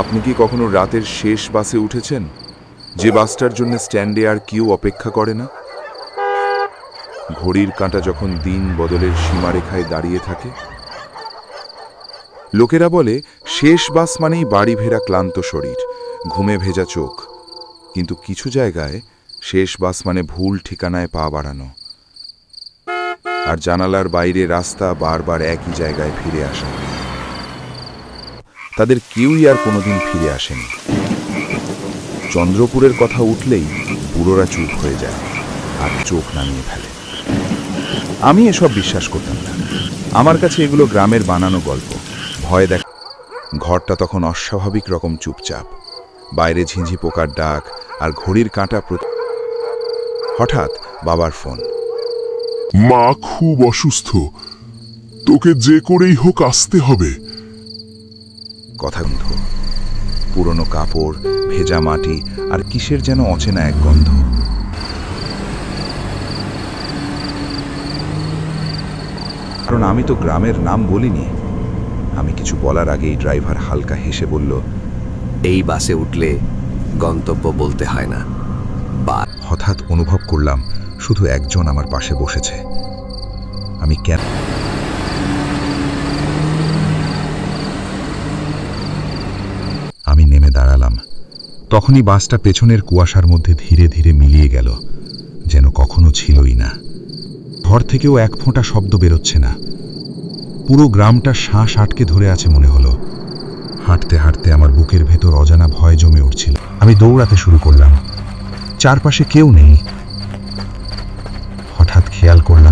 আপনি কি কখনো রাতের শেষ বাসে উঠেছেন, যে বাসটার জন্য স্ট্যান্ডে আর কেউ অপেক্ষা করে না? ঘড়ির কাঁটা যখন দিন বদলের সীমারেখায় দাঁড়িয়ে থাকে। লোকেরা বলে শেষ বাস মানেই বাড়ি ফেরা ক্লান্ত শরীর, ঘুমে ভেজা চোখ। কিন্তু কিছু জায়গায় শেষ বাস মানে ভুল ঠিকানায় পা বাড়ানো, আর জানালার বাইরে রাস্তা বারবার একই জায়গায় ফিরে আসা। তাদের কেউই আর কোনোদিন ফিরে আসেনি। চন্দ্রপুরের কথা উঠলেই বুড়োরা চুপ হয়ে যায় আর চোখ নামিয়ে ফেলে। আমি এসব বিশ্বাস করতাম না। আমার কাছে এগুলো গ্রামের বানানো গল্প। ভয় দেখ। ঘরটা তখন অস্বাভাবিক রকম চুপচাপ, বাইরে ঝিঁঝি পোকার ডাক আর ঘড়ির কাঁটা। হঠাৎ বাবার ফোন। মা খুব অসুস্থ, তোকে যে করেই হোক আসতে হবে। কথা গন্ধ, পুরনো কাপড়, ভেজা মাটি আর কিসের যেন অচেনা এক গন্ধ। কারণ আমি তো গ্রামের নাম বলিনি। আমি কিছু বলার আগেই ড্রাইভার হালকা হেসে বলল, এই বাসে উঠলে গন্তব্য বলতে হয় না। হঠাৎ অনুভব করলাম শুধু একজন আমার পাশে বসেছে। আমি কেন আমি নেমে দাঁড়ালাম। তখনই বাসটা পেছনের কুয়াশার মধ্যে ধীরে ধীরে মিলিয়ে গেল, যেন কখনো ছিলই না। ঘর থেকেও এক ফোঁটা শব্দ বেরোচ্ছে না। পুরো গ্রামটা শ্বাস আটকে ধরে আছে মনে হলো। হাঁটতে হাঁটতে আমার বুকের ভেতর অজানা ভয় জমে উঠছিল। আমি দৌড়াতে শুরু করলাম। চারপাশে কেউ নেই। হঠাৎ খেয়াল করলাম